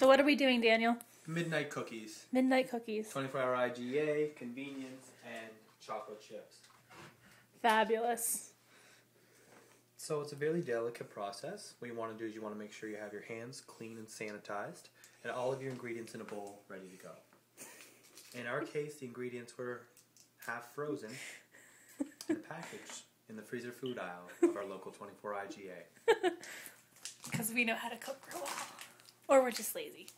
So what are we doing, Daniel? Midnight cookies. Midnight cookies. 24-hour IGA, convenience, and chocolate chips. Fabulous. So it's a very delicate process. What you want to do is you want to make sure you have your hands clean and sanitized, and all of your ingredients in a bowl ready to go. In our case, the ingredients were half frozen and packaged in the freezer food aisle of our local 24 IGA. Because we know how to cook real well. Or we're just lazy.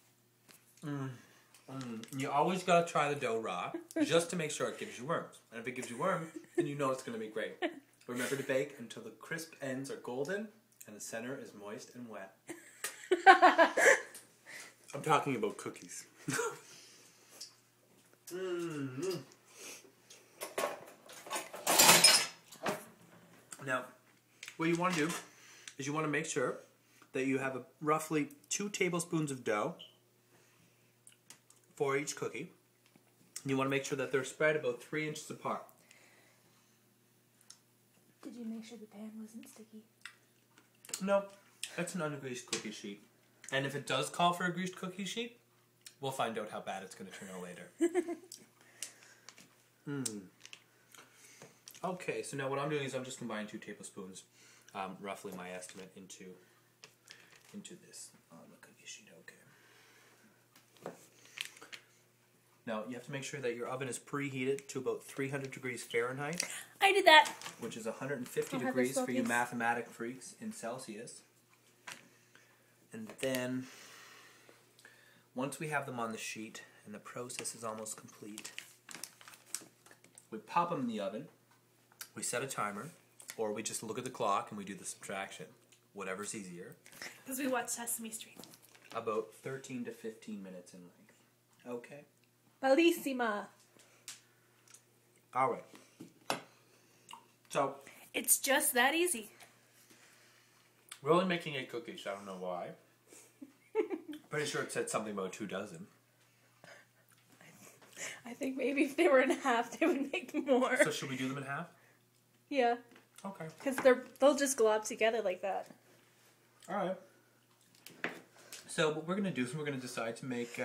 You always got to try the dough raw, just to make sure it gives you worms. And if it gives you worms, then you know it's going to be great. Remember to bake until the crisp ends are golden and the center is moist and wet. I'm talking about cookies. Now, what you want to do is you want to make sure that you have roughly 2 tablespoons of dough for each cookie. And you want to make sure that they're spread about 3 inches apart. Did you make sure the pan wasn't sticky? No, that's an ungreased cookie sheet. And if it does call for a greased cookie sheet, we'll find out how bad it's going to turn out later. Okay, so now what I'm doing is I'm just combining 2 tablespoons, roughly my estimate, into this on the cookie sheet. Okay. Now you have to make sure that your oven is preheated to about 300 degrees Fahrenheit. I did that. Which is 150 degrees for you mathematic freaks in Celsius. And then, once we have them on the sheet and the process is almost complete, we pop them in the oven, we set a timer, or we just look at the clock and we do the subtraction. Whatever's easier. Because we watch Sesame Street. About 13 to 15 minutes in length. Okay. Bellissima. Alright. So, it's just that easy. we're only making 8 cookies, I don't know why. Pretty sure it said something about 2 dozen. I think maybe if they were in half, they would make more. So should we do them in half? Yeah. Okay. Because they'll just glob together like that. Alright. So what we're going to do is we're going to decide to make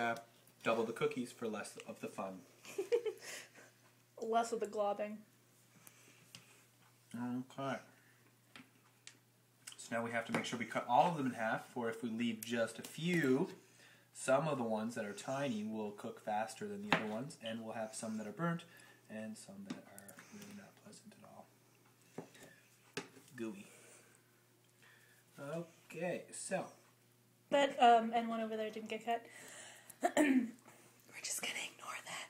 double the cookies for less of the fun. Less of the globbing. Okay. So now we have to make sure we cut all of them in half, for if we leave just a few, some of the ones that are tiny will cook faster than the other ones, and we'll have some that are burnt and some that are really not pleasant at all. Gooey. Okay, so. That and one over there didn't get cut. We're just going to ignore that.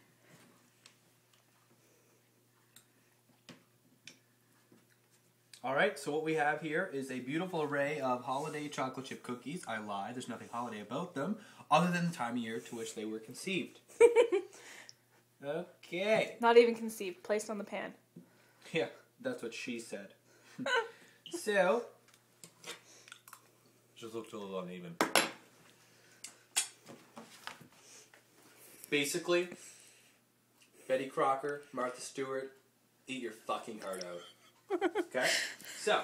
Alright, so what we have here is a beautiful array of holiday chocolate chip cookies. I lied, there's nothing holiday about them, other than the time of year to which they were conceived. Okay. Not even conceived, placed on the pan. Yeah, that's what she said. So, just looked a little uneven. Basically, Betty Crocker, Martha Stewart, eat your fucking heart out. Okay? So,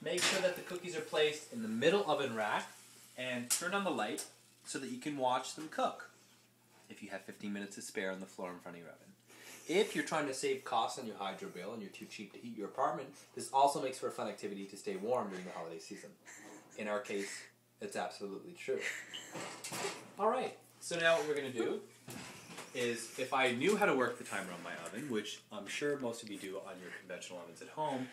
make sure that the cookies are placed in the middle oven rack and turn on the light so that you can watch them cook. If you have 15 minutes to spare on the floor in front of your oven. If you're trying to save costs on your hydro bill and you're too cheap to heat your apartment, this also makes for a fun activity to stay warm during the holiday season. In our case, it's absolutely true. Alright, so now what we're going to do is, if I knew how to work the timer on my oven, which I'm sure most of you do on your conventional ovens at home,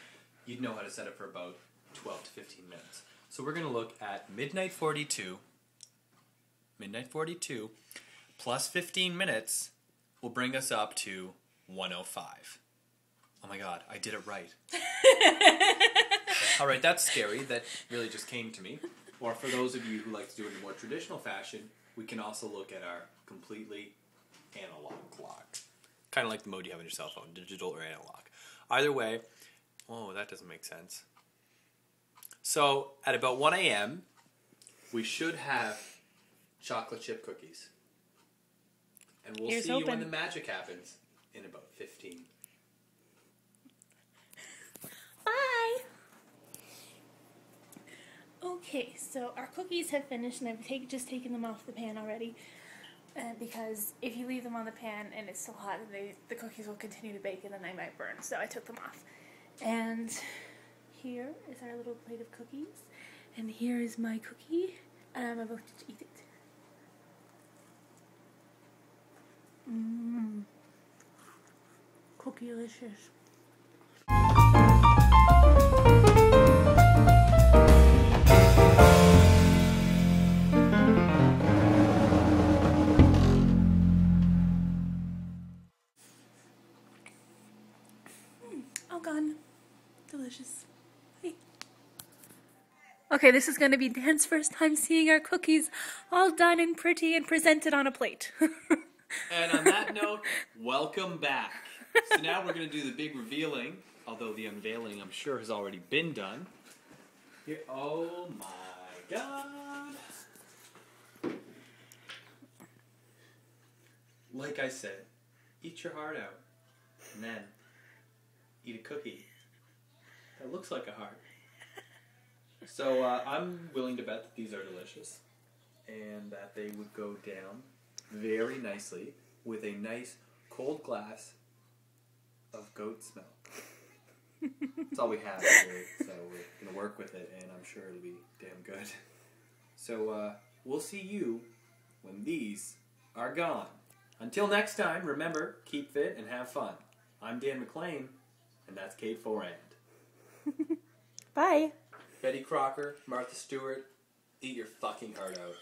you'd know how to set it for about 12 to 15 minutes. So we're going to look at midnight 42 plus 15 minutes will bring us up to 105. Oh my god, I did it right. Alright, that's scary. That really just came to me. Or for those of you who like to do it in a more traditional fashion, we can also look at our completely analog clock. Kind of like the mode you have on your cell phone, digital or analog. Either way, oh, that doesn't make sense. So, at about 1 a.m., we should have chocolate chip cookies. And we'll Here's see hoping. when the magic happens in about 15. Bye! Okay. Okay, so our cookies have finished, and I've just taken them off the pan already. Because if you leave them on the pan and it's still hot, the cookies will continue to bake and then they might burn. So I took them off. And here is our little plate of cookies. And here is my cookie. And I'm about to eat it. Mmm. Cookie-licious. All gone. Delicious. Hey. Okay, this is going to be Dan's first time seeing our cookies all done and pretty and presented on a plate. And on that note, welcome back. So now we're going to do the big revealing, although the unveiling I'm sure has already been done. Here, oh my god. Like I said, eat your heart out, and then eat a cookie that looks like a heart. So I'm willing to bet that these are delicious and that they would go down very nicely with a nice cold glass of goat's milk. That's all we have here, so we're going to work with it, and I'm sure it'll be damn good. So we'll see you when these are gone. Until next time, remember, keep fit and have fun. I'm Dan McLean, and that's Kate Forand. Bye. Betty Crocker, Martha Stewart, eat your fucking heart out.